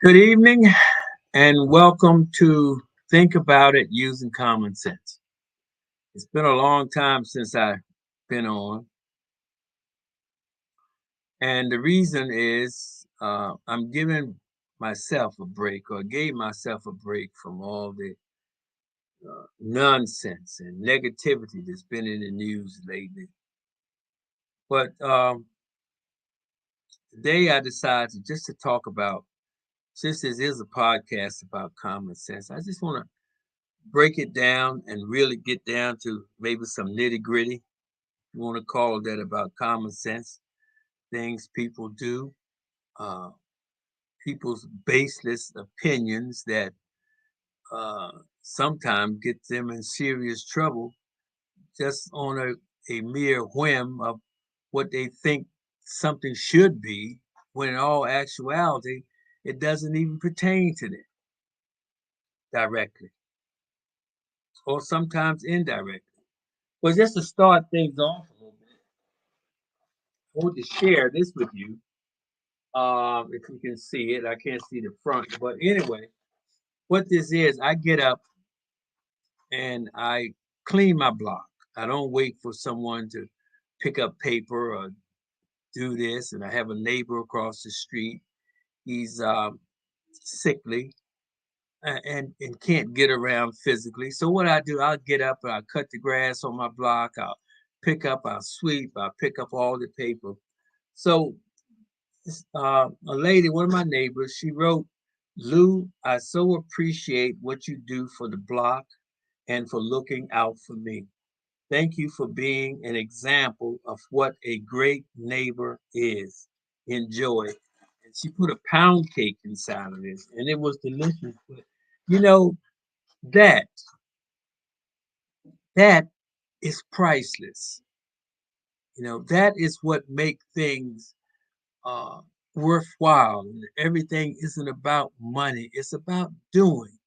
Good evening and welcome to Think About It Using Common Sense. It's been a long time since I've been on, and the reason is I'm giving myself a break or gave myself a break from all the nonsense and negativity that's been in the news lately. But today I decided just to talk about, since this is a podcast about common sense, I just want to break it down and really get down to maybe some nitty gritty. You want to call that about common sense, things people do, uh, people's baseless opinions that uh, sometimes get them in serious trouble just on a mere whim of what they think something should be, when in all actuality, it doesn't even pertain to them directly or sometimes indirectly. Well, just to start things off a little bit, I want to share this with you. If you can see it, I can't see the front, but anyway, what this is, I get up and I clean my block. I don't wait for someone to pick up paper or do this. And I have a neighbor across the street. He's sickly and can't get around physically. So what I do, I'll get up and I'll cut the grass on my block. I'll sweep, I'll pick up all the paper. So a lady, one of my neighbors, she wrote, "Lou, I so appreciate what you do for the block and for looking out for me. Thank you for being an example of what a great neighbor is. Enjoy." And she put a pound cake inside of it, and it was delicious. But you know, that that is priceless. That is what make things uh, worthwhile. Everything isn't about money, it's about doing.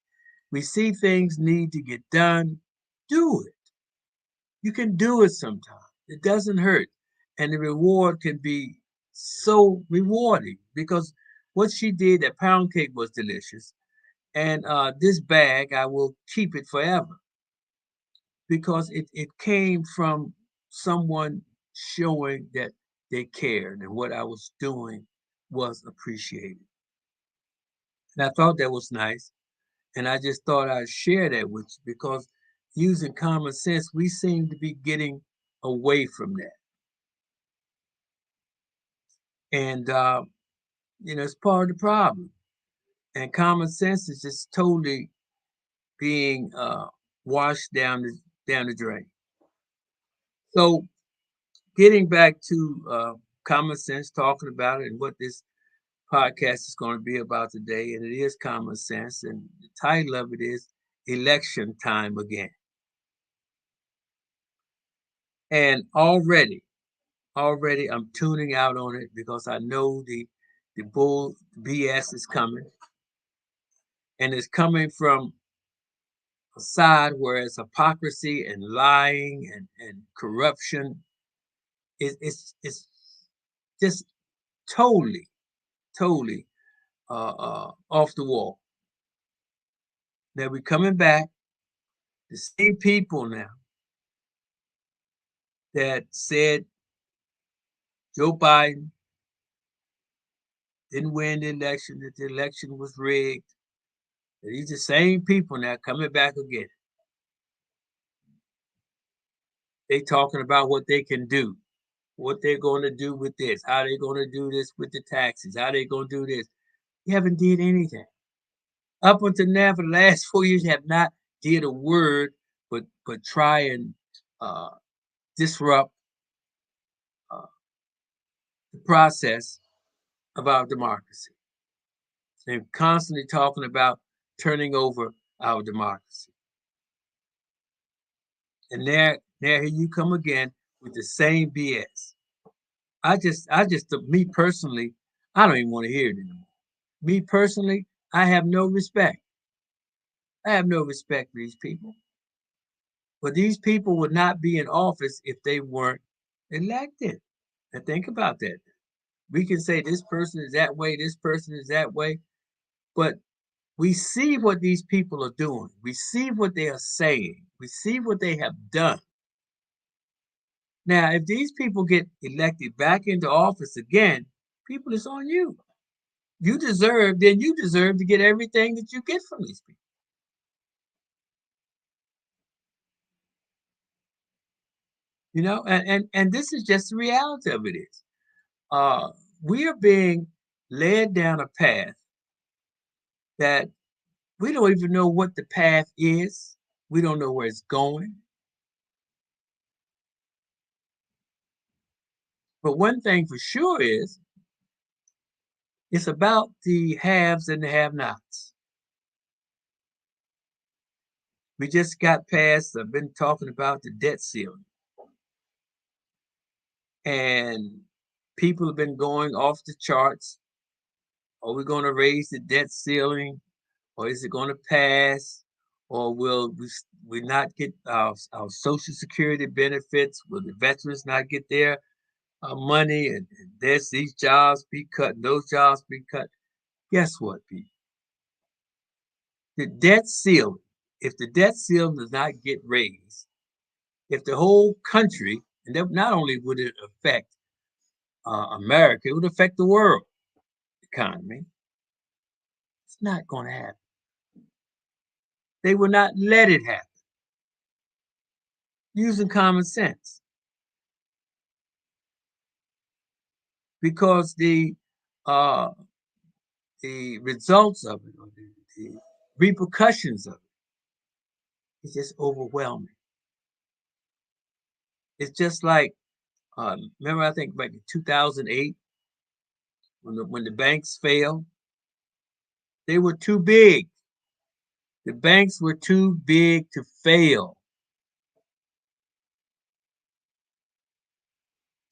We see things need to get done, do it. You can do it sometimes. It doesn't hurt. And the reward can be so rewarding because what she did, that pound cake was delicious. And this bag, I will keep it forever because it came from someone showing that they cared and what I was doing was appreciated. And I thought that was nice. And I just thought I'd share that with you because using common sense, we seem to be getting away from that. And, it's part of the problem. And common sense is just totally being washed down the drain. So, getting back to common sense, talking about it and what this podcast is going to be about today, and it is common sense. And the title of it is Election Time Again. And already I'm tuning out on it because I know the bull BS is coming, and it's coming from a side where it's hypocrisy and lying and corruption. It's just totally off the wall. Now we're coming back. The same people now that said Joe Biden didn't win the election, that the election was rigged. These the same people now coming back again. They talking about what they can do, what they're going to do with this, how they're going to do this with the taxes, how they're going to do this. You haven't did anything. Up until now, for the last 4 years, you have not did a word but try and uh, disrupt uh, the process of our democracy. They're constantly talking about turning over our democracy. And there here you come again with the same BS. Me personally, I don't even want to hear it anymore. Me personally, I have no respect. I have no respect for these people. But these people would not be in office if they weren't elected. And think about that. We can say this person is that way, this person is that way. But we see what these people are doing. We see what they are saying. We see what they have done. Now, if these people get elected back into office again, people, it's on you. Then you deserve to get everything that you get from these people. And this is just the reality of it is. Uh, we are being led down a path that we don't even know what the path is. We don't know where it's going. But one thing for sure is it's about the haves and the have-nots. We just got past, I've been talking about the debt ceiling. And people have been going off the charts. Are we going to raise the debt ceiling? Or is it going to pass? Or will we not get our Social Security benefits? Will the veterans not get their money? And there's these jobs be cut, and those jobs be cut. Guess what, people? The debt ceiling, if the debt ceiling does not get raised, if the whole country, and that not only would it affect America, it would affect the world economy. It's not going to happen. They will not let it happen. Using common sense. Because uh, the results of it, or the repercussions of it, is just overwhelming. It's just like, remember, I think back in 2008, when the banks failed, they were too big. The banks were too big to fail.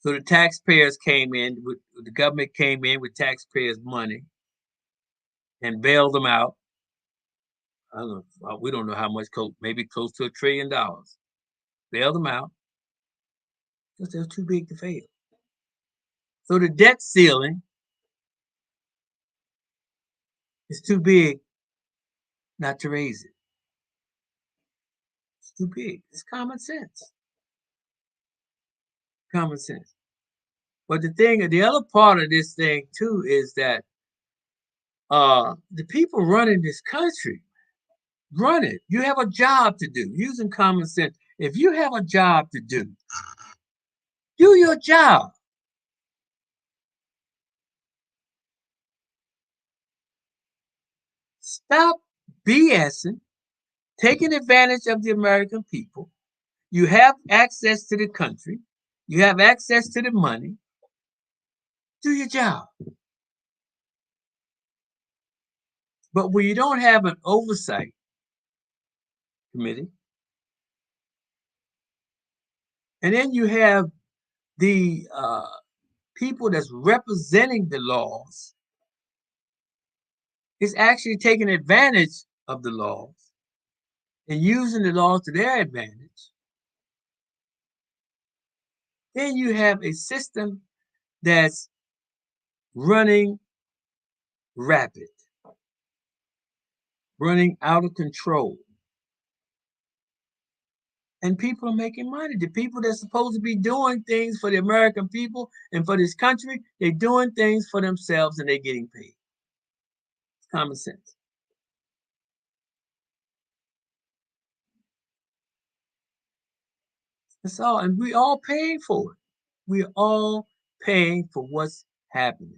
So the taxpayers came in, the government came in with taxpayers' money and bailed them out. I don't know, we don't know how much, maybe close to $1 trillion. Bailed them out because they were too big to fail. So the debt ceiling is too big not to raise it. It's too big. It's common sense. Common sense. But the other part of this thing too is that the people running this country run it. You have a job to do. Using common sense. If you have a job to do your job. Stop BSing, taking advantage of the American people. You have access to the country. You have access to the money. Do your job. But when you don't have an oversight committee, and then you have the people that's representing the laws, is actually taking advantage of the laws and using the laws to their advantage, then you have a system that's running rapid, running out of control. And people are making money. The people that's supposed to be doing things for the American people and for this country, they're doing things for themselves and they're getting paid. It's common sense. That's all. And we all paying for it. We're all paying for what's happening.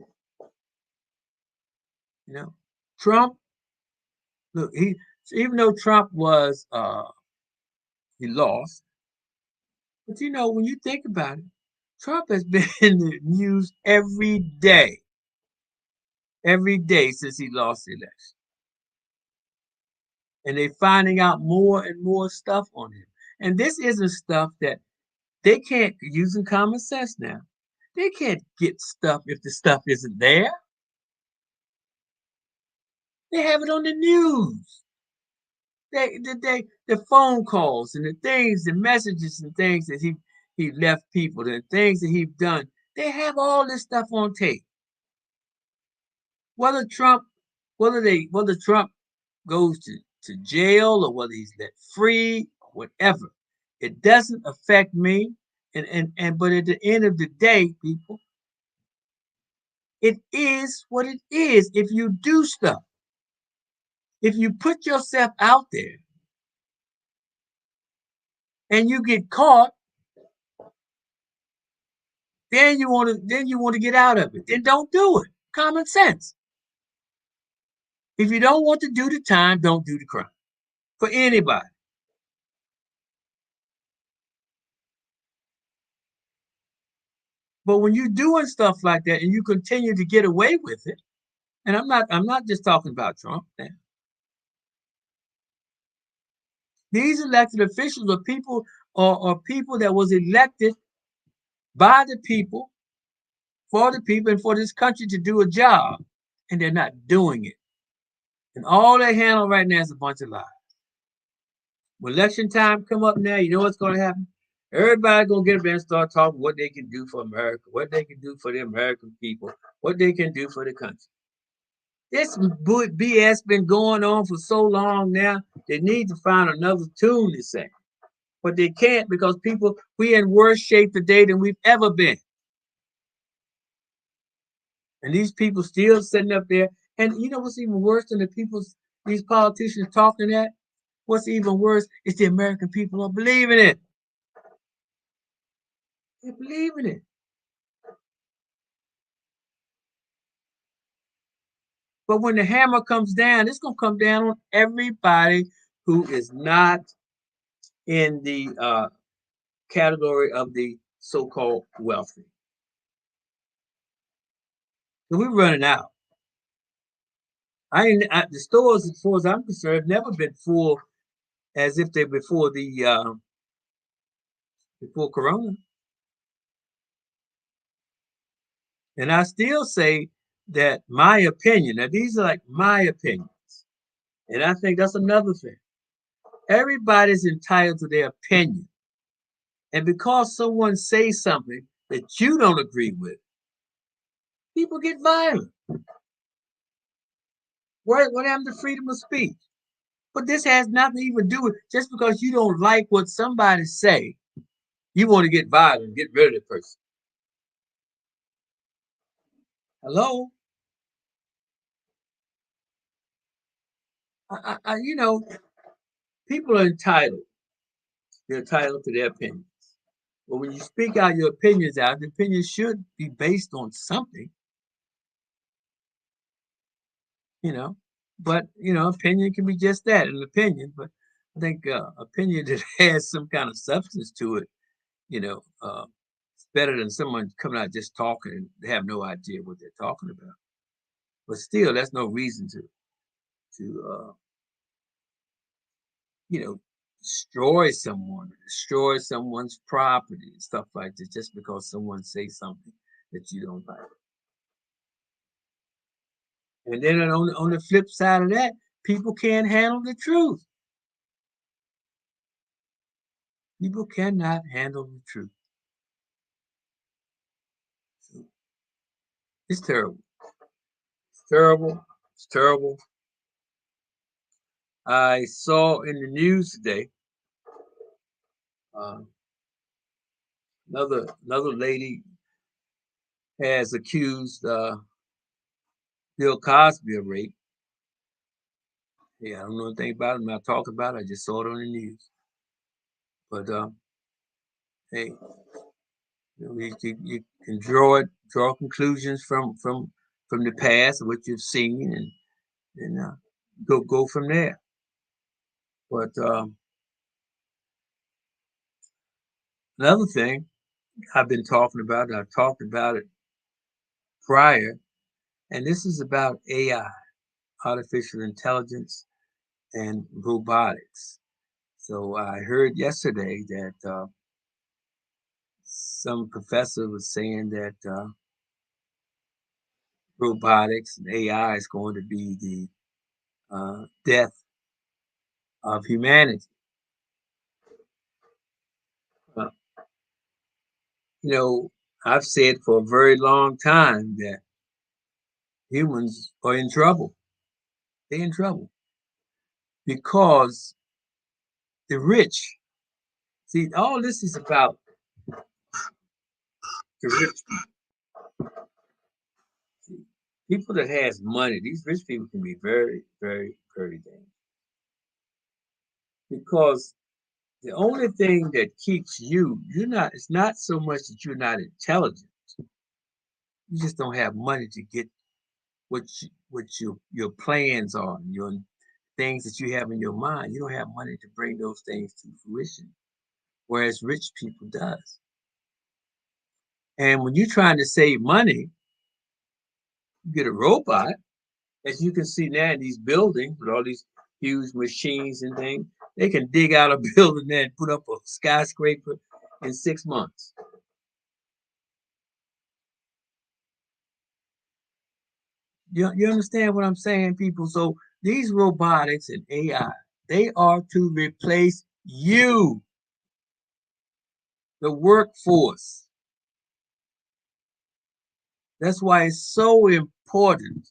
You know, Trump, look, even though Trump was he lost, but when you think about it, Trump has been in the news every day since he lost the election. And they're finding out more and more stuff on him. And this isn't stuff that they can't, using common sense now, they can't get stuff if the stuff isn't there. They have it on the news. The phone calls and the things, the messages and things that he left people, the things that he's done, they have all this stuff on tape. Whether Trump whether Trump goes to jail or whether he's let free, whatever, it doesn't affect me. And but at the end of the day, people, it is what it is. If you do stuff, if you put yourself out there and you get caught, then you want to get out of it. Then don't do it. Common sense. If you don't want to do the time, don't do the crime for anybody. But when you're doing stuff like that and you continue to get away with it, and I'm not just talking about Trump. These elected officials are people are people that was elected by the people, for the people, and for this country to do a job, and they're not doing it. And all they handle right now is a bunch of lies. When election time come up now, you know what's going to happen? Everybody gonna get up there and start talking what they can do for America, what they can do for the American people, what they can do for the country. This BS been going on for so long now. They need to find another tune to say, but they can't because people we in worse shape today than we've ever been. And these people still sitting up there. And you know what's even worse than these politicians talking that? What's even worse is the American people don't believe in it. They believe in it. But when the hammer comes down, it's gonna come down on everybody who is not in the category of the so-called wealthy. So we're running out. The stores, as far as I'm concerned, have never been full as if they before Corona. And I still say that my opinion. Now these are like my opinions, and I think that's another thing. Everybody's entitled to their opinion, and because someone says something that you don't agree with, people get violent. What happened to freedom of speech? But this has nothing to even do with just because you don't like what somebody say, you want to get violent, get rid of the person. Hello, you know, people are entitled. They're entitled to their opinions. But when you speak out your opinions out, the opinions should be based on something, you know. But opinion can be just that, an opinion. But I think opinion that has some kind of substance to it, you know, it's better than someone coming out just talking and they have no idea what they're talking about. But still, that's no reason to destroy someone, destroy someone's property, and stuff like that, just because someone says something that you don't like. And then on the flip side of that, people can't handle the truth. People cannot handle the truth. So it's terrible. It's terrible. It's terrible. I saw in the news today uh, another lady has accused Bill Cosby of rape. Yeah, I don't know anything about it. I'm not talking about it. I just saw it on the news. But hey, you can draw conclusions from the past, what you've seen, and go from there. But another thing I've been talking about, and I've talked about it prior, and this is about AI, artificial intelligence, and robotics. So I heard yesterday that some professor was saying that robotics and AI is going to be the death of humanity. Uh, I've said for a very long time that humans are in trouble. They're in trouble because the rich. See, all this is about the rich people. People that has money. These rich people can be very, very, very dangerous because the only thing that keeps you're not. It's not so much that you're not intelligent. You just don't have money to get what your plans are, your things that you have in your mind. You don't have money to bring those things to fruition, whereas rich people does. And when you're trying to save money, you get a robot, as you can see now in these buildings with all these huge machines and things. They can dig out a building there and put up a skyscraper in 6 months. You understand what I'm saying, people? So these robotics and AI, they are to replace you, the workforce. That's why it's so important.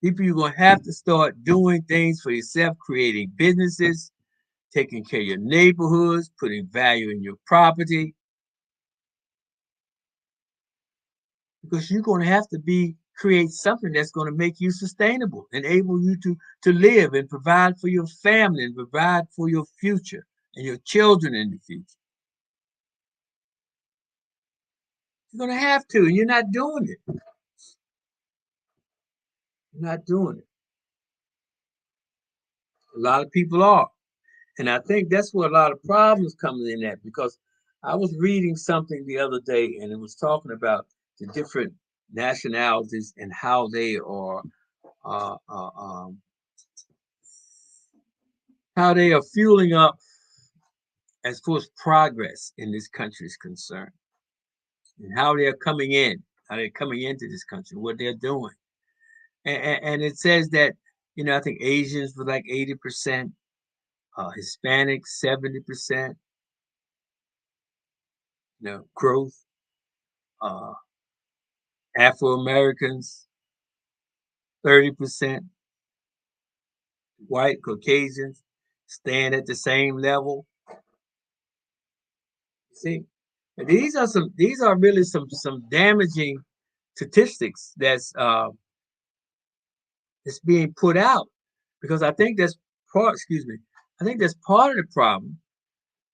People, you're going to have to start doing things for yourself, creating businesses, taking care of your neighborhoods, putting value in your property, because you're going to have to create something that's going to make you sustainable, enable you to live and provide for your family and provide for your future and your children in the future. You're going to have to, and you're not doing it. You're not doing it. A lot of people are. And I think that's where a lot of problems come in at, because I was reading something the other day and it was talking about the different nationalities and how they are uh, uh, um, how they are fueling up as far as progress in this country is concerned, and how they're coming into this country, what they're doing. And it says that, I think Asians were like 80%, Hispanics 70%, growth, uh, Afro Americans 30%, white Caucasians staying at the same level. See, and these are really some damaging statistics that's being put out, because I think that's part. Excuse me. I think that's part of the problem,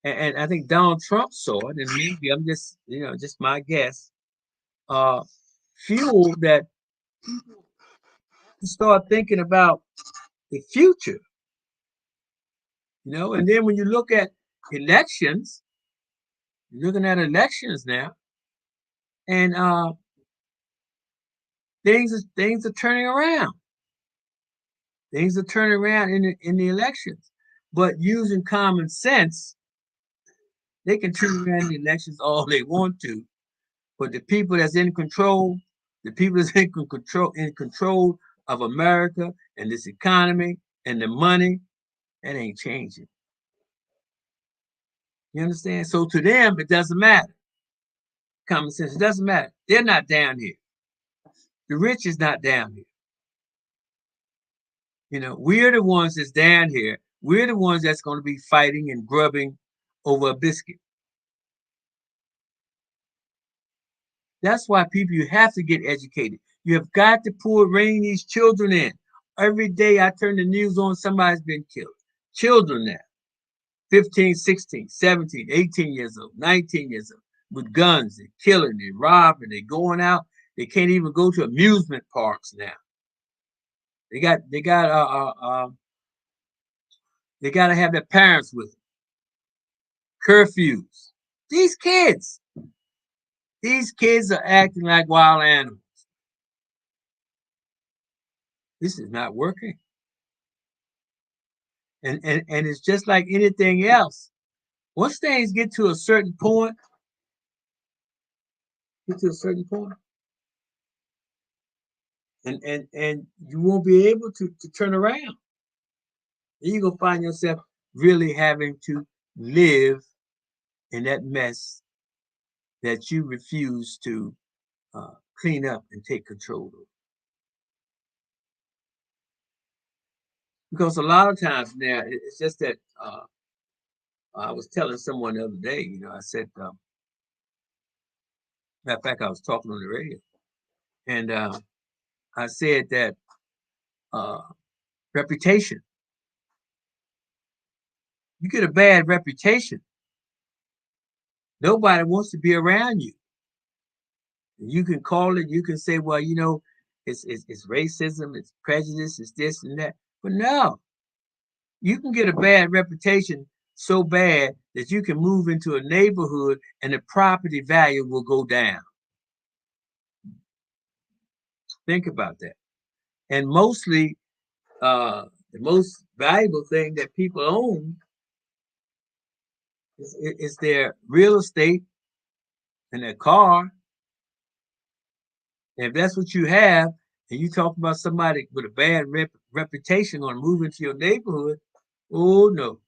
and I think Donald Trump saw it, and maybe I'm just my guess. Uh, Fuel that to start thinking about the future, and then when you look at elections, you're looking at elections now, and things are turning around. Things are turning around in the elections, but using common sense, they can turn around the elections all they want to. But the people that's in control, the people that's in control of America and this economy and the money, that ain't changing. You understand? So to them, it doesn't matter. Common sense, it doesn't matter. They're not down here. The rich is not down here. We're the ones that's down here. We're the ones that's going to be fighting and grubbing over a biscuit. That's why people, you have to get educated. You have got to rein these children in. Every day I turn the news on, somebody's been killed. Children now, 15, 16, 17, 18 years old, 19 years old, with guns. They're killing, they're robbing, they're going out. They can't even go to amusement parks now. They got to have their parents with them. Curfews. These kids, these kids are acting like wild animals. This is not working. And it's just like anything else. Once things get to a certain point, and you won't be able to turn around. Then you're gonna find yourself really having to live in that mess that you refuse to clean up and take control of. Because a lot of times now it's just that I was telling someone the other day, I said, matter of fact, I was talking on the radio, and I said that uh, reputation, you get a bad reputation, nobody wants to be around you. You can call it, you can say, well, it's racism, it's prejudice, it's this and that. But no, you can get a bad reputation so bad that you can move into a neighborhood and the property value will go down. Think about that. And mostly, the most valuable thing that people own is their real estate and their car. And if that's what you have, and you talk about somebody with a bad reputation on moving to your neighborhood, oh no,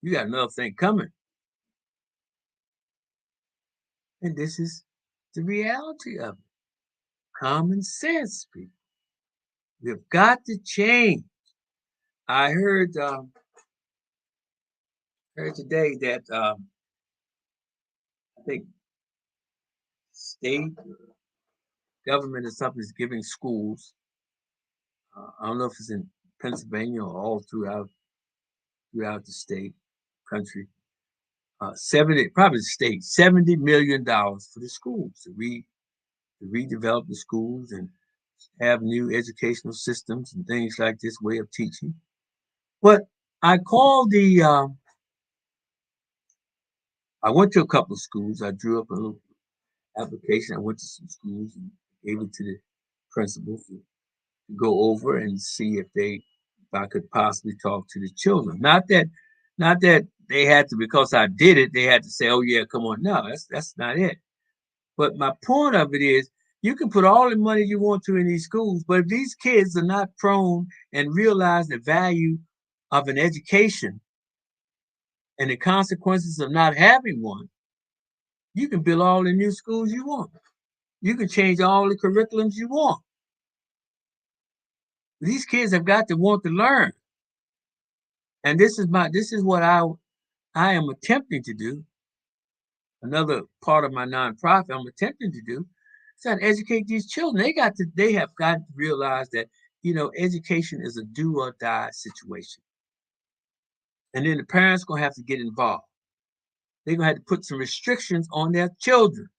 you got another thing coming. And this is the reality of it. Common sense, people. We've got to change. I heard today that I think state government or something is giving schools. I don't know if it's in Pennsylvania or all throughout the state country. 70, probably the state, $70 million for the schools to redevelop the schools and have new educational systems and things like this way of teaching. But I called I went to a couple of schools. I drew up a little application. I went to some schools and gave it to the principals to go over and see if I could possibly talk to the children. Not that they had to, because I did it, they had to say, oh yeah, come on. No, that's not it. But my point of it is, you can put all the money you want to in these schools, but if these kids are not prone and realize the value of an education and the consequences of not having one, you can build all the new schools you want. You can change all the curriculums you want. These kids have got to want to learn. And this is what I am attempting to do. Another part of my nonprofit I'm attempting to do is to educate these children. They have got to realize that, education is a do or die situation. And then the parents gonna have to get involved. They're gonna have to put some restrictions on their children.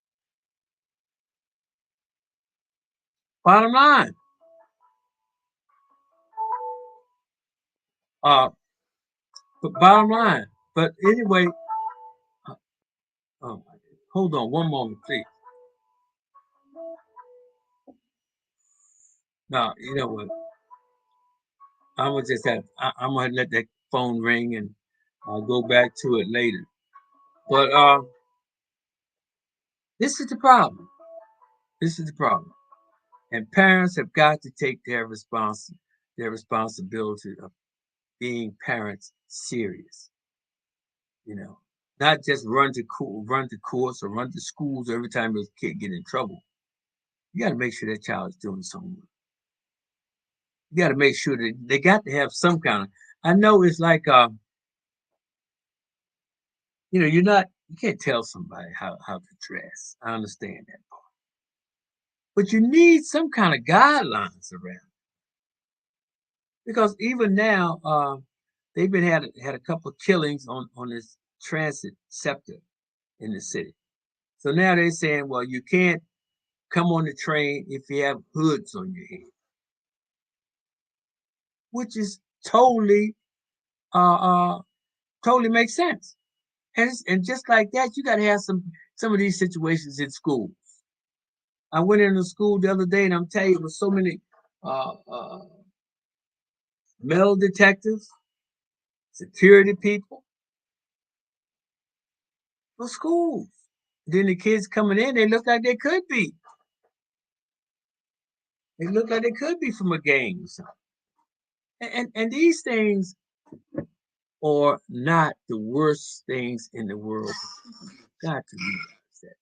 Bottom line. Uh but bottom line. But anyway, uh, oh, hold on one moment, please. No, you know what? I'm gonna let that phone ring and I'll go back to it later. But this is the problem. This is the problem. And parents have got to take their responsibility of being parents serious. You know, not just run to courts or run to schools every time a kid get in trouble. You got to make sure that child is doing something. You got to make sure that they got to have some kind of. I know it's like you can't tell somebody how to dress. I understand that part, but you need some kind of guidelines around, because even now they've been had a couple of killings on this transit sector in the city. So now they're saying, well, you can't come on the train if you have hoods on your head, which is uh, uh, totally makes sense. And just like that, you got to have some of these situations in schools. I went into school the other day, and I'm telling you, there was so many uh, uh, metal detectives, security people for schools. Then the kids coming in, they look like they could be. They look like they could be from a gang or something. And these things are not the worst things in the world. You've got to realize that.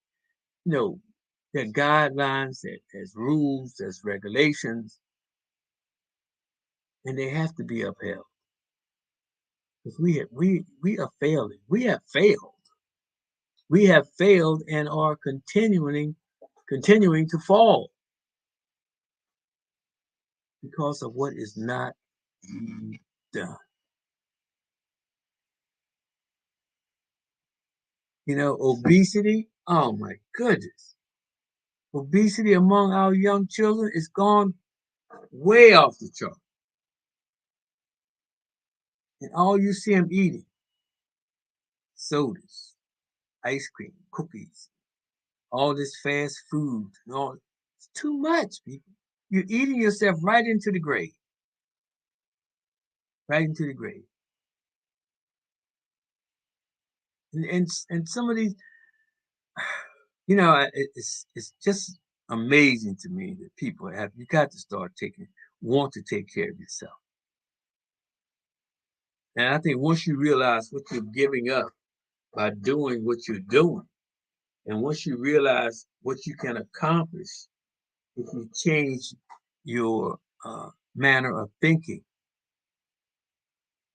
There are guidelines, there's rules, there's regulations, and they have to be upheld. Because we are failing. We have failed. We have failed and are continuing to fall because of what is not being done. You know, obesity, oh my goodness. Obesity among our young children is gone way off the chart. And all you see them eating, sodas, ice cream, cookies, all this fast food, and all, it's too much, people. You're eating yourself right into the grave. Right into the grave. And some of these, you know, it's just amazing to me that people have, you got to start want to take care of yourself. And I think once you realize what you're giving up by doing what you're doing, and once you realize what you can accomplish if you change your manner of thinking,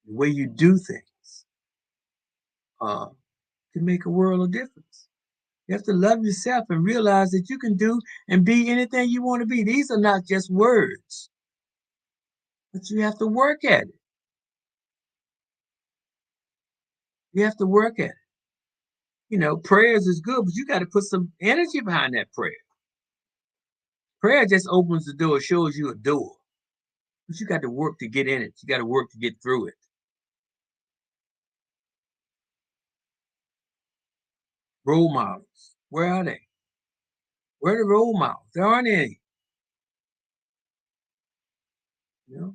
the way you do things, uh, can make a world of difference. You have to love yourself and realize that you can do and be anything you want to be. These are not just words, but you have to work at it. You have to work at it. You know, prayers is good, but you got to put some energy behind that prayer. Prayer just opens the door, shows you a door, but you got to work to get in it. You got to work to get through it. Role models, where are they? Where are the role models? There aren't any. You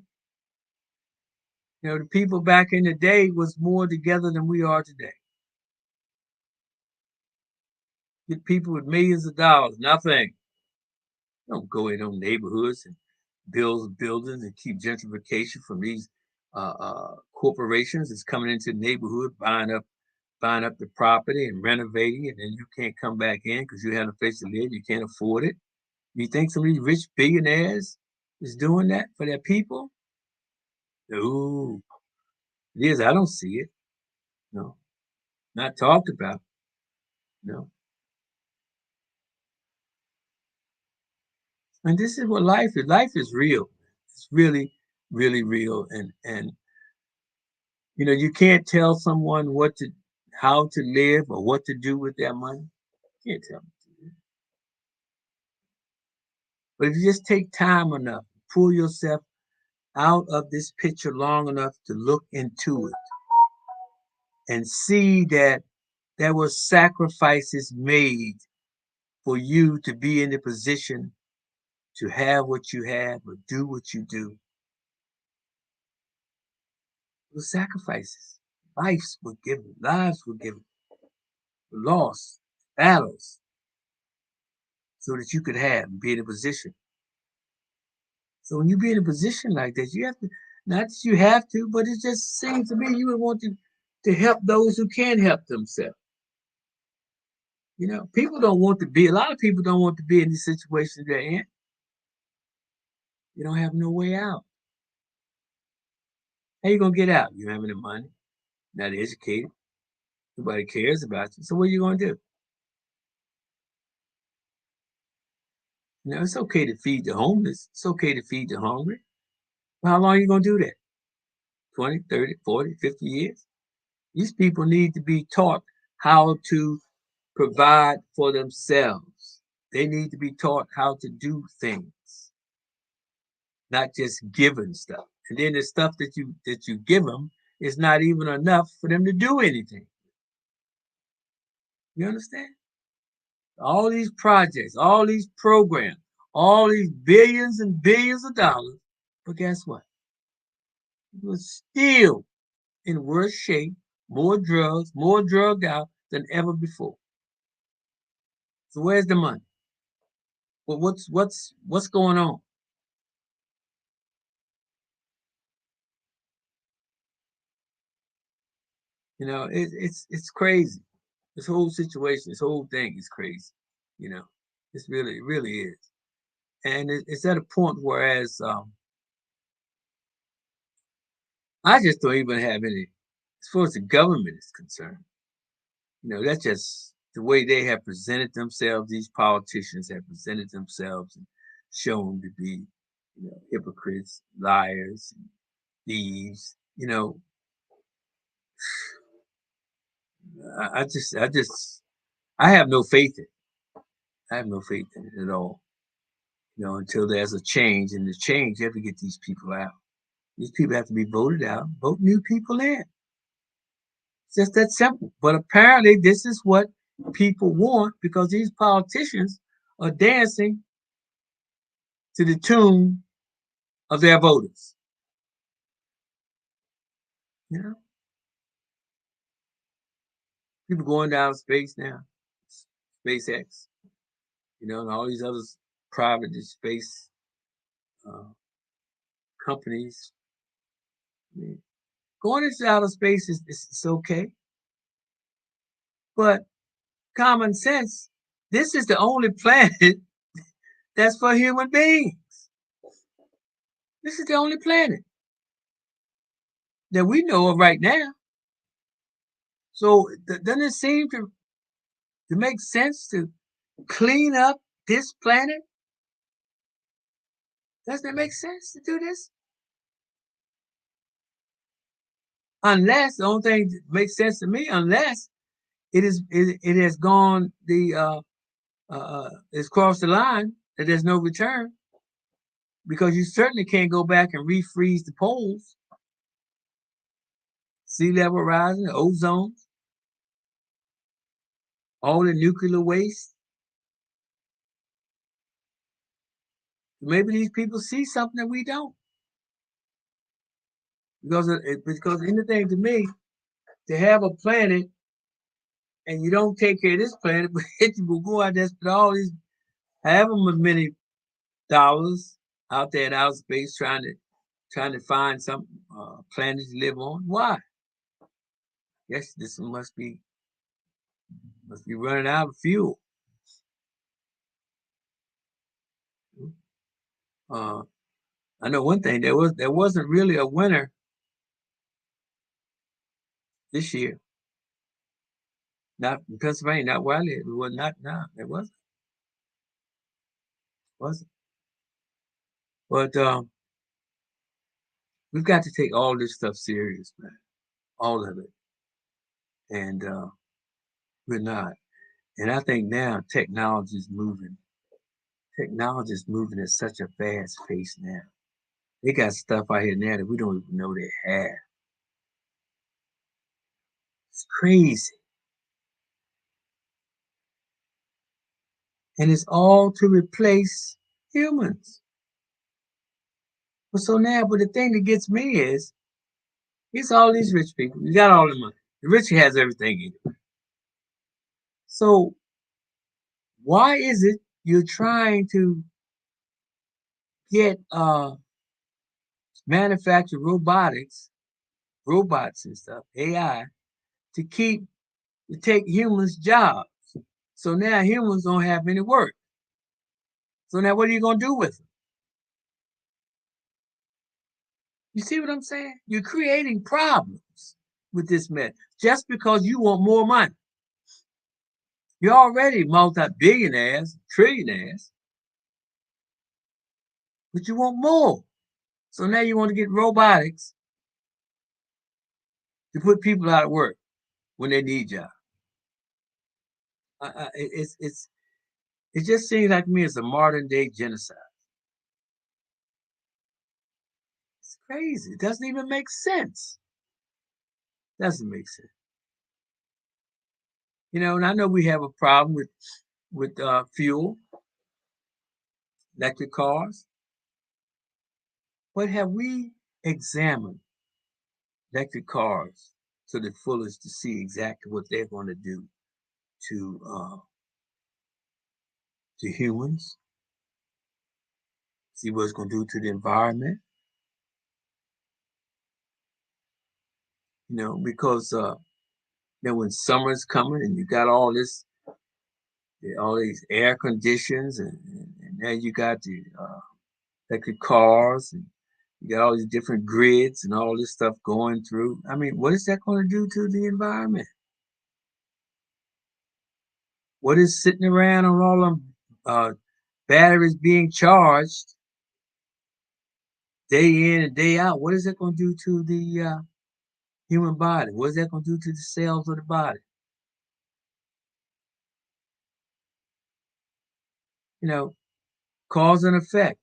know, the people back in the day was more together than we are today. Get people with millions of dollars, nothing. Don't go in on neighborhoods and build buildings and keep gentrification from these corporations that's coming into the neighborhood, buying up the property and renovating it, and you can't come back in because you have a place to live, you can't afford it. You think some of these rich billionaires is doing that for their people? No, it is. I don't see it. No, not talked about. No, and this is what life is. Life is real. It's really, really real, and you can't tell someone how to live or what to do with their money. You can't tell them. But if you just take time enough, pull yourself out of this picture long enough to look into it and see that there were sacrifices made for you to be in the position to have what you have or do what you do. Those sacrifices. Lives were given, lives were given, lost, battles, so that you could have and be in a position. So when you be in a position like that, you have to, not that you have to, but it just seems to me you would want to help those who can't help themselves. People don't want to be, a lot of people don't want to be in the situation they're in. You don't have no way out. How you gonna get out? You don't have any money, not educated, nobody cares about you. So what are you gonna do? It's okay to feed the homeless. It's okay to feed the hungry. But how long are you gonna do that? 20, 30, 40, 50 years? These people need to be taught how to provide for themselves. They need to be taught how to do things, not just given stuff. And then the stuff that you give them is not even enough for them to do anything. You understand? All these projects, all these programs, all these billions and billions of dollars, but guess what? We're still in worse shape, more drugs, more drugged out than ever before. So where's the money? Well, what's going on? It's crazy. This whole situation, this whole thing is crazy. You know, it's really, it really is. And it's at a point whereas I just don't even have any. as far as the government is concerned, that's just the way they have presented themselves. These politicians have presented themselves and shown to be, hypocrites, liars, thieves. I have no faith in it. I have no faith in it at all. Until there's a change, and the change, you have to get these people out. These people have to be voted out. Vote new people in. It's just that simple. But apparently, this is what people want because these politicians are dancing to the tune of their voters. People going down space now, SpaceX, and all these other private space companies. I mean, going into outer space is okay, but common sense. This is the only planet that's for human beings. This is the only planet that we know of right now. So doesn't it seem to make sense to clean up this planet? Doesn't it make sense to do this? Unless the only thing that makes sense to me, unless it has gone it's crossed the line that there's no return, because you certainly can't go back and refreeze the poles, sea level rising, ozone, all the nuclear waste. Maybe these people see something that we don't. Because anything to me, to have a planet and you don't take care of this planet, but you will go out there spend all these however many dollars out there in outer space trying to find some planet to live on. Why? Yes, this must be running out of fuel. I know one thing. There wasn't really a winner this year. Not in Pennsylvania, not where I live. It was not. No, it wasn't. Wasn't. But we've got to take all this stuff serious, man. All of it. And we're not. And I think now technology is moving. Technology is moving at such a fast pace now. They got stuff out here now that we don't even know they have. It's crazy. And it's all to replace humans. But the thing that gets me is, it's all these rich people. You got all the money. The rich has everything anyway. So why is it you're trying to get manufacture robots and stuff, AI, to take humans' jobs? So now humans don't have any work. So now what are you going to do with them? You see what I'm saying? You're creating problems with this mess just because you want more money. You're already multi-billionaires, trillionaires, but you want more. So now you want to get robotics to put people out of work when they need jobs. It just seems like to me it's a modern day genocide. It's crazy. It doesn't even make sense. Doesn't make sense. And I know we have a problem with fuel, electric cars, but have we examined electric cars to the fullest to see exactly what they're going to do to humans? See what it's going to do to the environment? Because when summer's coming and you got all these air conditions, and now you got the electric cars, and You got all these different grids and all this stuff going through. I mean, what is that going to do to the environment? What is sitting around on all them batteries being charged day in and day out? What is that going to do to the human body? What is that going to do to the cells of the body? You know, cause and effect.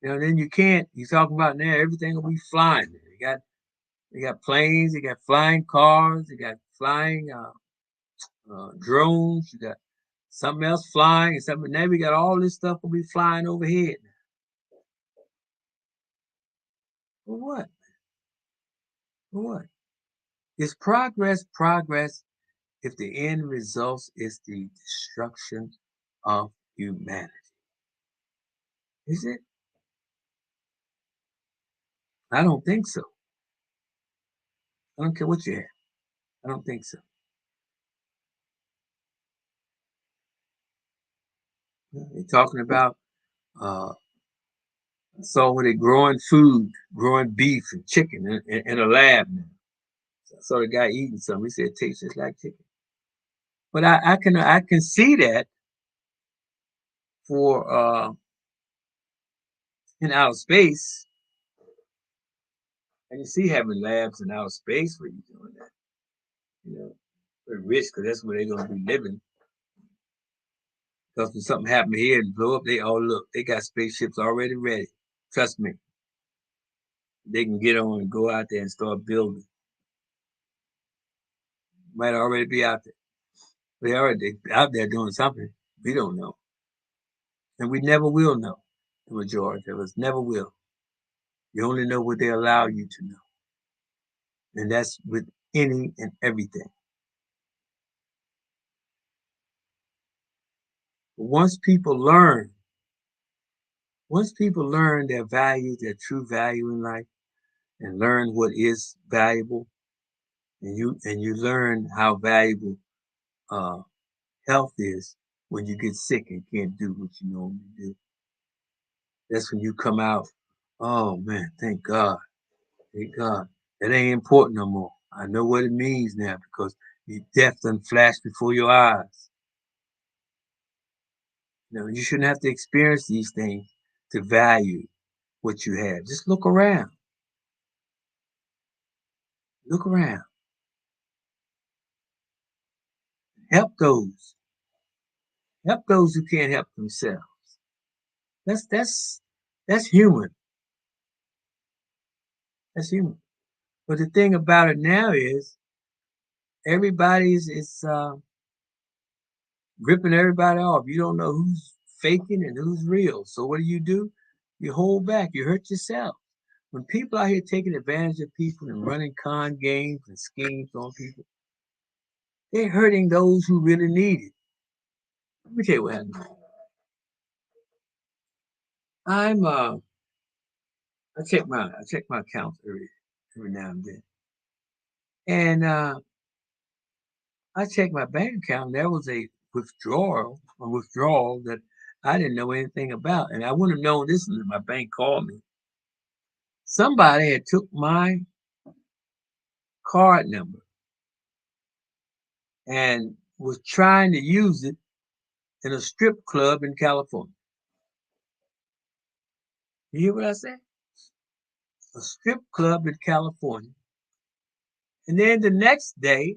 You know, then you can't. You talking about now everything will be flying. You got planes, you got flying cars, you got flying drones, you got something else flying, and something. Now we got all this stuff will be flying overhead. For what? For what? Is progress progress if the end result is the destruction of humanity? Is it? I don't think so. I don't care what you have. I don't think so. They're talking about so where they're growing food, growing beef and chicken in a lab now. So I saw the guy eating something. He said it tastes just like chicken. But I can see that for in outer space. I can see having labs in outer space where you're doing that. You know, for risk because that's where they're gonna be living. Because when something happened here and blow up, they all look. They got spaceships already ready. Trust me, they can get on and go out there and start building. Might already be out there. They already out there doing something. We don't know, and we never will know. The majority of us never will. You only know what they allow you to know, and that's with any and everything. Once people learn, once people learn their value, their true value in life, and learn what is valuable, and you learn how valuable uh, health is when you get sick and can't do what you normally do. That's when you come out. Oh man, thank God, thank God. That ain't important no more. I know what it means now because death done flashed before your eyes. You know, you shouldn't have to experience these things to value what you have. Just look around. Look around. Help those. Help those who can't help themselves. That's human. That's human. But the thing about it now is everybody's is ripping everybody off. You don't know who's faking and who's real. So what do? You hold back. You hurt yourself. When people out here taking advantage of people and running con games and schemes on people, they're hurting those who really need it. Let me tell you what happened. I'm I check my accounts every now and then. And I checked my bank account. There was a withdrawal that I didn't know anything about, and I wouldn't have known this unless my bank called me. Somebody had took my card number and was trying to use it in a strip club in California. You hear what I said? A strip club in California. And then the next day,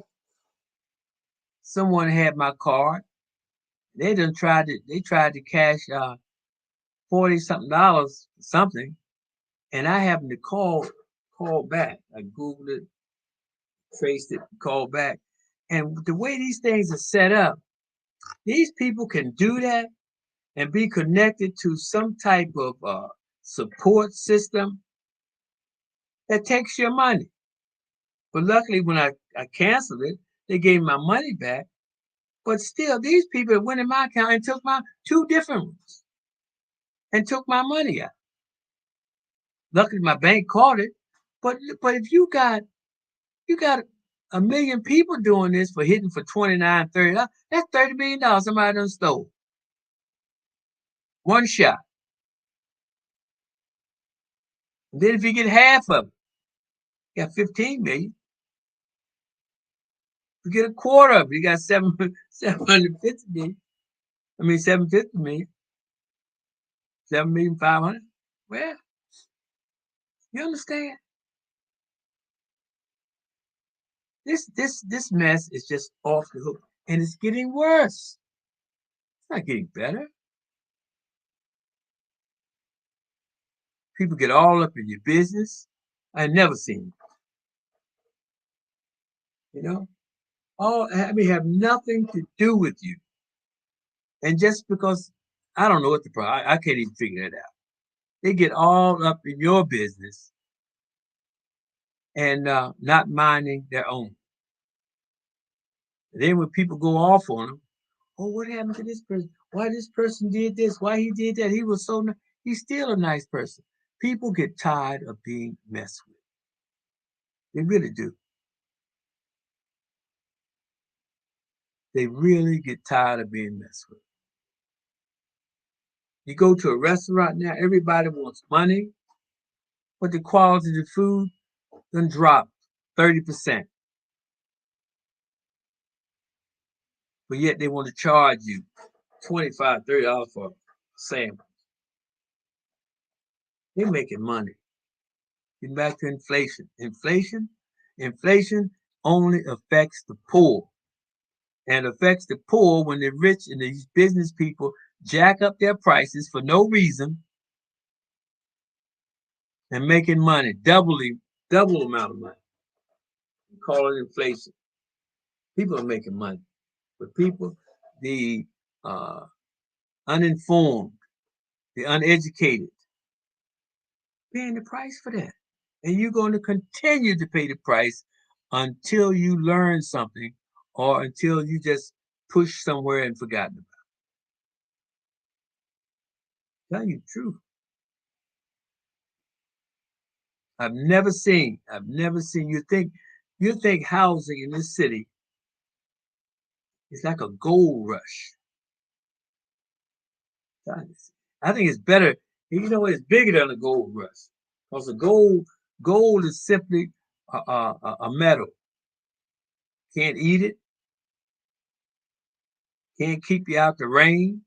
someone had my card. They tried to cash 40 something dollars something, and I happened to call back. I Googled it, traced it, called back. And the way these things are set up, these people can do that and be connected to some type of support system that takes your money. But luckily, when I canceled it, they gave my money back. But still, these people went in my account and took my two different ones and took my money out. Luckily, my bank caught it. But if you got a million people doing this for hitting for 29, $30, that's $30 million somebody done stole. One shot. And then if you get half of it, you got 15 million. If you get a quarter of it, you got 750 million. I mean 750 million. 7,500,000. Well, you understand? This mess is just off the hook. And it's getting worse. It's not getting better. People get all up in your business. I never seen it. I mean, have nothing to do with you. And just because I don't know what the problem, I can't even figure that out. They get all up in your business and not minding their own. And then when people go off on them, oh, what happened to this person? Why this person did this? Why he did that? He was so nice. He's still a nice person. People get tired of being messed with. They really do. They really get tired of being messed with. You go to a restaurant now, everybody wants money, but the quality of the food done dropped 30%. But yet they want to charge you $25, $30 for a sandwich. They're making money. Getting back to inflation. Inflation only affects the poor. And affects the poor when the rich and these business people jack up their prices for no reason and making money, double amount of money. We call it inflation. People are making money. But people, the uninformed, the uneducated, paying the price for that. And you're going to continue to pay the price until you learn something or until you just push somewhere and forgotten about it. Tell you the truth. I've never seen you think housing in this city is like a gold rush. I think it's better. It's bigger than a gold rush because gold is simply a metal. Can't eat it. Can't keep you out the rain.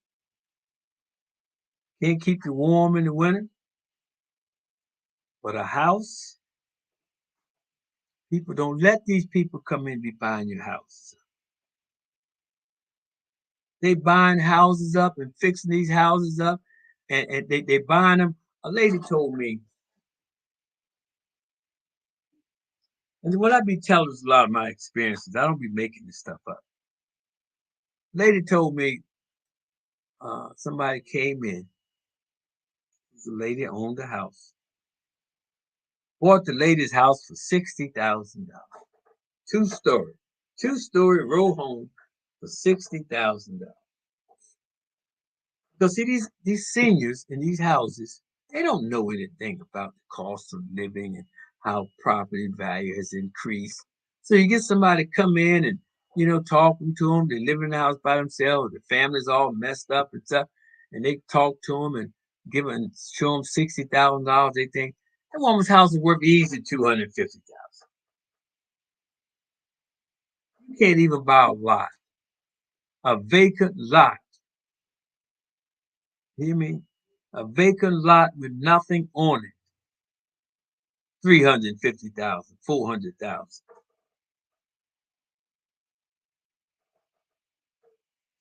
Can't keep you warm in the winter. But a house, people don't let these people come in and be buying your house. They buying houses up and fixing these houses up, and they buying them. A lady told me, and what I be telling is a lot of my experiences. I don't be making this stuff up. Lady told me somebody came in. The lady owned the house. Bought the lady's house for $60,000. Two-story, two-story row home for $60,000. Because see, these seniors in these houses, they don't know anything about the cost of living and how property value has increased. So you get somebody come in and talking to them. They live in the house by themselves. The family's all messed up and stuff, and they talk to them and show them $60,000. They think that woman's house is worth easy $250,000. You can't even buy a lot, a vacant lot. Hear me? A vacant lot with nothing on it. 350,000, 400,000.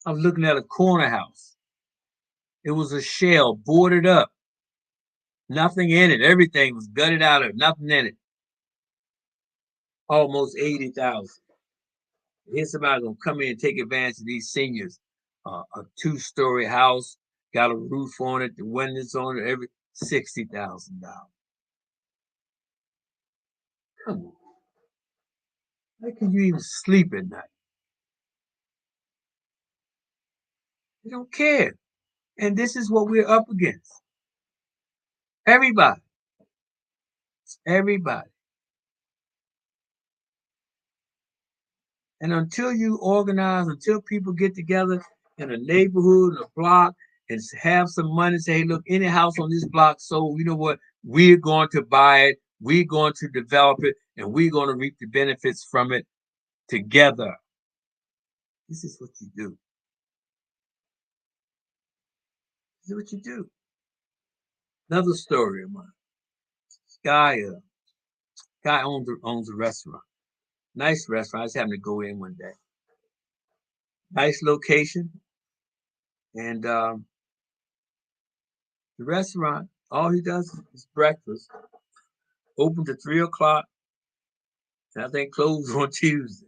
I was looking at a corner house. It was a shell, boarded up, nothing in it. Everything was gutted out of nothing in it. Almost 80,000. Here's somebody gonna come in and take advantage of these seniors. A two-story house, got a roof on it, the windows on it, every $60,000. Come on. How can you even sleep at night? They don't care. And this is what we're up against. Everybody. Everybody. And until you organize, until people get together in a neighborhood, in a block, and have some money. Say, hey, look, any house on this block sold. You know what? We're going to buy it. We're going to develop it, and we're going to reap the benefits from it together. This is what you do. This is what you do. Another story of mine. Guy owns a restaurant. Nice restaurant. I just happened to go in one day. Nice location. And the restaurant, all he does is breakfast. Open to 3 o'clock. And I think closed on Tuesday.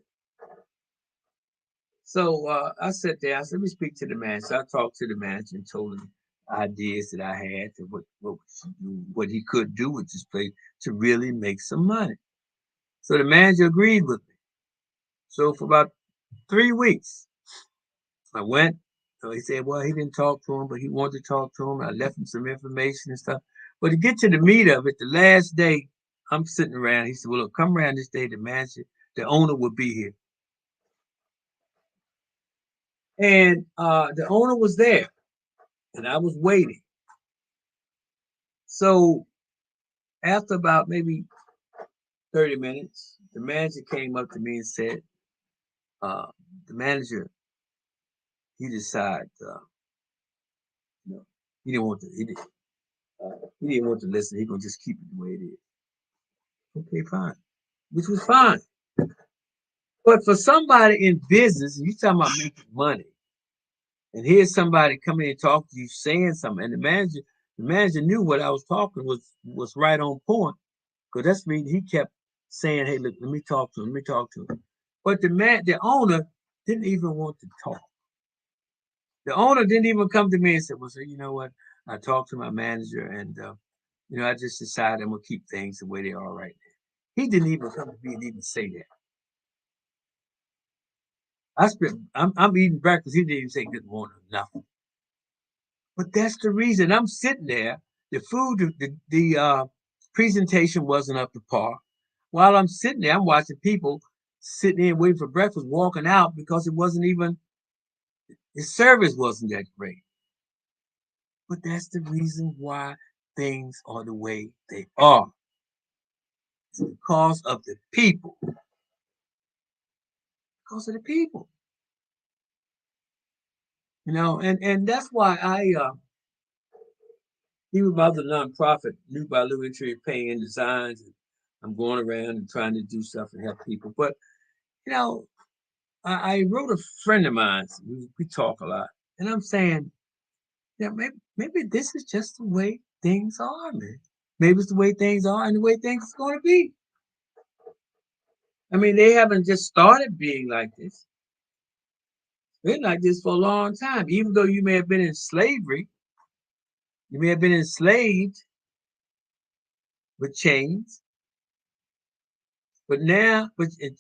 So I sat there. I said, let me speak to the manager. So I talked to the manager and told him ideas that I had to what he could do with this place to really make some money. So the manager agreed with me. So for about 3 weeks, I went. So he said, well, he didn't talk to him, but he wanted to talk to him. I left him some information and stuff. But to get to the meat of it, the last day, I'm sitting around. He said, well, look, come around this day. The manager, the owner will be here. And the owner was there, and I was waiting. So after about maybe 30 minutes, the manager came up to me and said, uh, the manager, he decided, you know, he didn't want to listen. He gonna just keep it the way it is. Okay, fine, which was fine. But for somebody in business, you talking about making money, and here's somebody coming in and talking to you, saying something, and the manager knew what I was talking was right on point, because that's me. He kept saying, "Hey, look, let me talk to him. Let me talk to him." But the owner, didn't even want to talk. The owner didn't even come to me and said, "Well, sir, you know what? I talked to my manager, and I just decided I'm gonna keep things the way they are right now." He didn't even come to me and even say that. I'm eating breakfast. He didn't even say good morning or nothing. But that's the reason I'm sitting there. The food, the presentation wasn't up to par. While I'm sitting there, I'm watching people sitting there waiting for breakfast, walking out because it wasn't even the service wasn't that great. But that's the reason why things are the way they are. It's because of the people. Because of the people. And that's why even my other nonprofit, New by Louis Tree, paying designs, and I'm going around and trying to do stuff and help people. But you know, I wrote a friend of mine. We talk a lot, and I'm saying, yeah, maybe this is just the way things are, man. Maybe it's the way things are and the way things are going to be. I mean, they haven't just started being like this. Been like this for a long time. Even though you may have been in slavery, you may have been enslaved with chains, but now,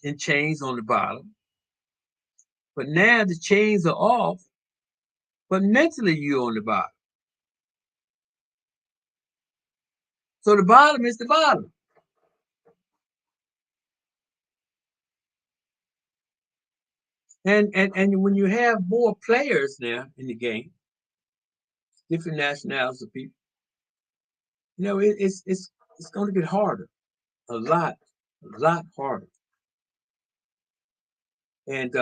and chains on the bottom. But now the chains are off, but mentally you're on the bottom. So the bottom is the bottom. And when you have more players now in the game, different nationalities of people, it's going to get harder, a lot harder. And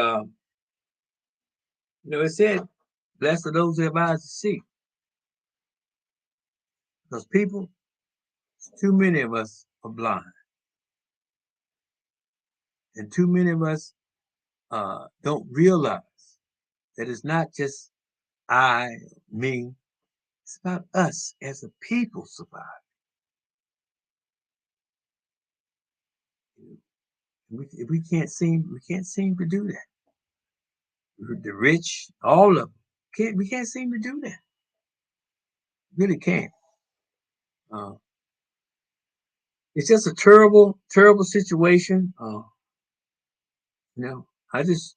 it said, "Blessed are those who have eyes to see," because people, too many of us are blind, and too many of us don't realize that it's not just I, me. It's about us as a people survive. We can't seem to do that. The rich, all of them, we can't seem to do that. Really can't. Uh, it's just a terrible, terrible situation. I just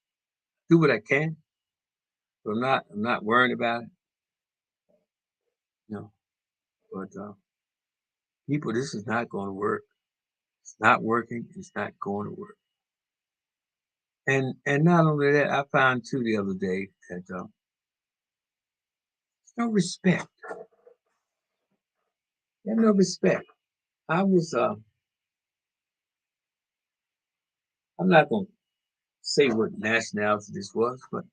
do what I can. So I'm not worrying about it. You know, but people, this is not going to work. It's not working. It's not going to work. And not only that, I found too the other day that No respect. They have no respect. I was, I'm not going to say what nationality this was, but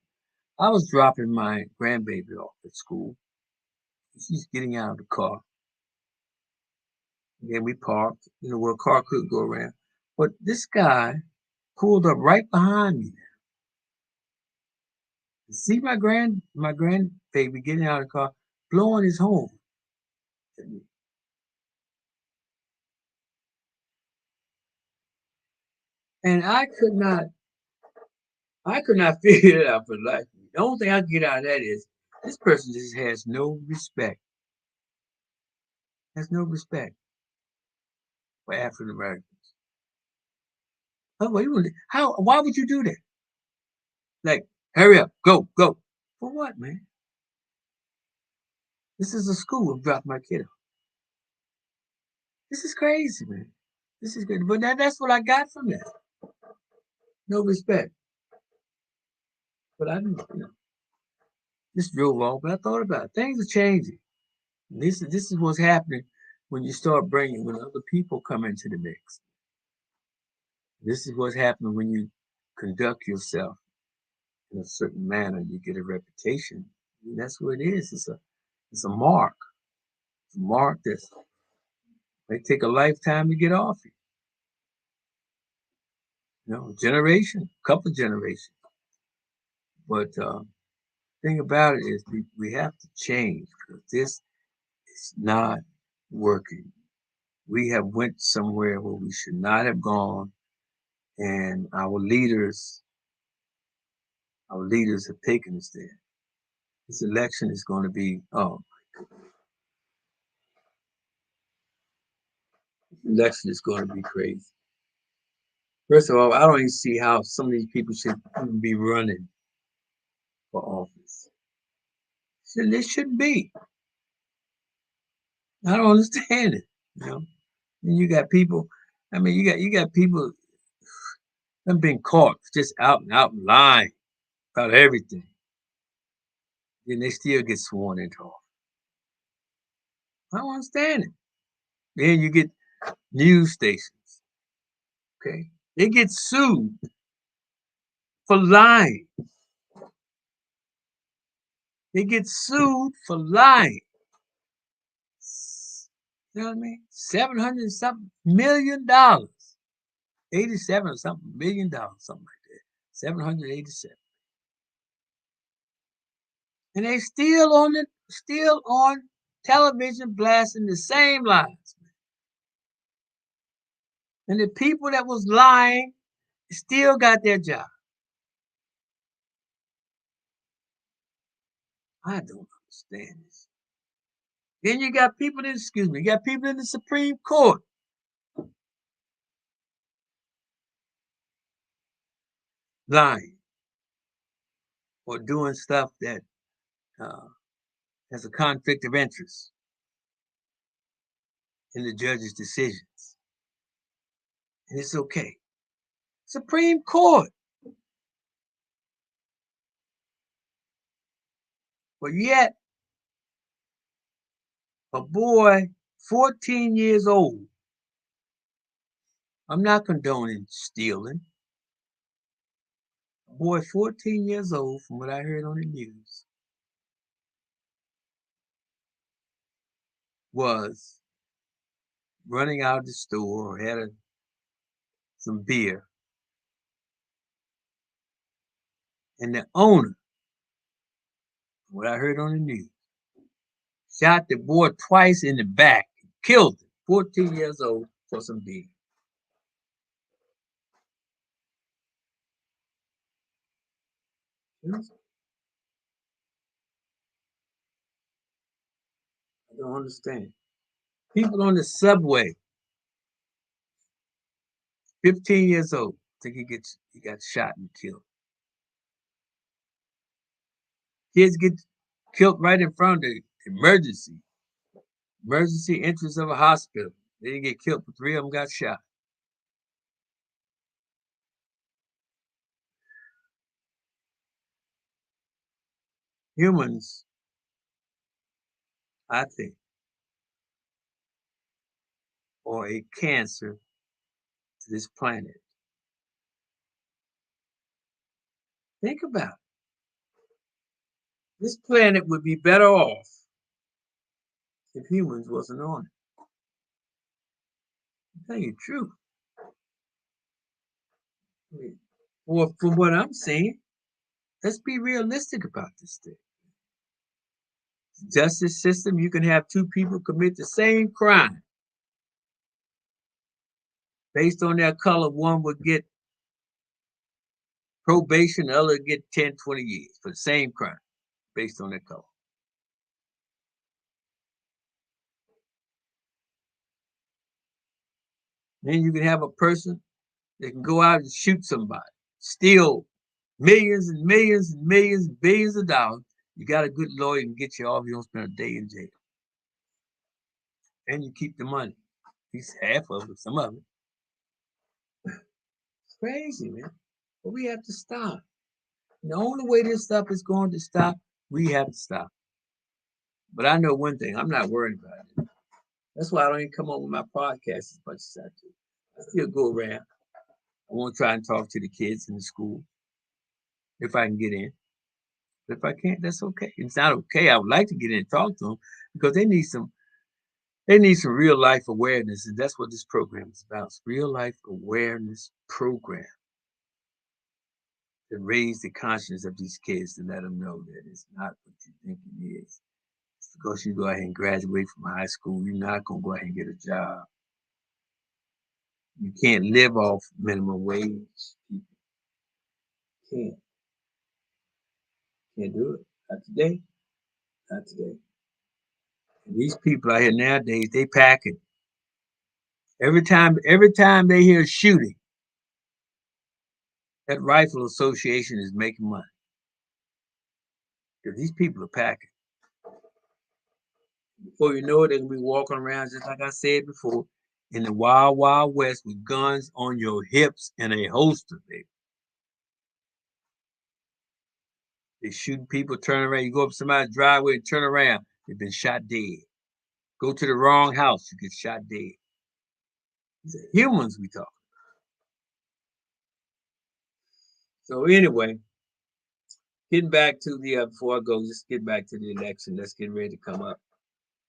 I was dropping my grandbaby off at school. She's getting out of the car. Then we parked, where a car could go around. But this guy pulled up right behind me. See my grandbaby getting out of the car, blowing his horn at me. And I could not figure it out for the life of me. The only thing I can get out of that is this person just has no respect. Has no respect for African Americans. Oh, how? Why would you do that? Like, hurry up, go, go. For what, man? This is a school. I'm dropping my kid off. This is crazy, man. This is good. But that's what I got from that. No respect. But I didn't, just drove off. But I thought about it. Things are changing. This is what's happening when you start when other people come into the mix. This is what's happening when you conduct yourself in a certain manner. You get a reputation. And that's what it is. It's a mark. It's a mark that may take a lifetime to get off you. Generation, couple generations. But thing about it is we have to change because this is not working. We have went somewhere where we should not have gone, and our leaders have taken us there. This election is going to be election is going to be crazy. First of all, I don't even see how some of these people should even be running for office. So they shouldn't be. I don't understand it. And you got people. I mean, you got people that been caught just out and out lying about everything. Then they still get sworn into office. I don't understand it. Then you get news stations. Okay, they get sued for lying. They get sued for lying. You know what I mean? 700 something $1,000,000. 87 or something $1,000,000, something like that. 787. And they still on television blasting the same lies. And the people that was lying still got their job. I don't understand this. Then you got people in the Supreme Court lying or doing stuff that uh, has a conflict of interest in the judge's decisions. And it's okay. Supreme Court. But yet, a boy 14 years old, I'm not condoning stealing. A boy 14 years old, from what I heard on the news, was running out of the store, had some beer, and the owner, from what I heard on the news, shot the boy twice in the back, killed him, 14 years old, for some beer. I don't understand. People on the subway, 15 years old, think he got shot and killed. Kids get killed right in front of the emergency entrance of a hospital. They didn't get killed, but 3 of them got shot. Humans I think, or a cancer to this planet. Think about it. This planet would be better off if humans wasn't on it. I'm telling you the truth. I mean, or from what I'm saying, let's be realistic about this thing. Justice system, you can have two people commit the same crime. Based on their color, one would get probation, the other would get 10, 20 years for the same crime based on their color. Then you can have a person that can go out and shoot somebody, steal millions and millions and millions and billions of dollars. You got a good lawyer and get you off. You don't spend a day in jail. And you keep the money. At least half of it, some of it. It's crazy, man. But we have to stop. And the only way this stuff is going to stop, we have to stop. But I know one thing, I'm not worried about it. That's why I don't even come on with my podcast as much as I do. I still go around. I want to try and talk to the kids in the school if I can get in. But if I can't, that's okay. It's not okay. I would like to get in and talk to them because they need some real life awareness, and that's what this program is about. It's real life awareness program to raise the conscience of these kids to let them know that it's not what you think it is. It's because you go ahead and graduate from high school, you're not gonna go ahead and get a job. You can't live off minimum wage. People can't. Can't do it. Not today. Not today. And these people out here nowadays, they packing. Every time they hear shooting, that rifle association is making money. Because these people are packing. Before you know it, they're gonna be walking around just like I said before, in the wild, wild west with guns on your hips and a holster, baby. They shooting people, turn around. You go up somebody's driveway and turn around, they've been shot dead. Go to the wrong house, you get shot dead. These are humans we talk. So anyway, getting back to the before I go, just get back to the election. Let's get ready to come up.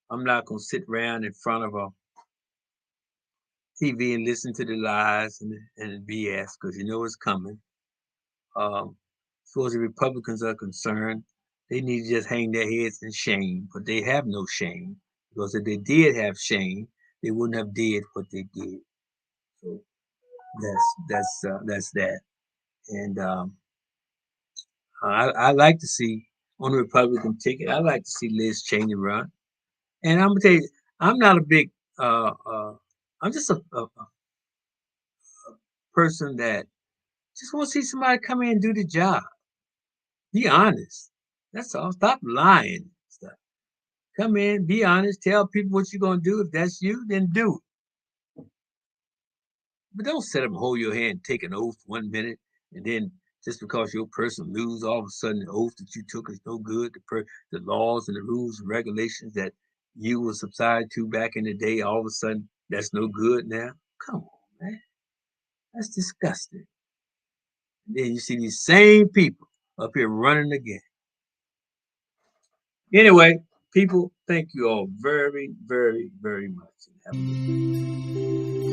I'm not gonna sit around in front of a TV and listen to the lies and the BS because you know it's coming. As far as the Republicans are concerned, they need to just hang their heads in shame, but they have no shame because if they did have shame, they wouldn't have did what they did. So that's that. And I like to see on the Republican ticket. I like to see Liz Cheney run. And I'm gonna tell you, I'm not a big. I'm just a person that just want to see somebody come in and do the job. Be honest. That's all. Stop lying. Stuff. Come in, be honest, tell people what you're gonna do. If that's you, then do it. But don't sit up and hold your hand, take an oath 1 minute, and then just because your person lose, all of a sudden the oath that you took is no good. The laws and the rules and regulations that you were subscribed to back in the day, all of a sudden that's no good now. Come on, man. That's disgusting. And then you see these same people up here running again. Anyway, people, thank you all very, very, very much. And have a good day.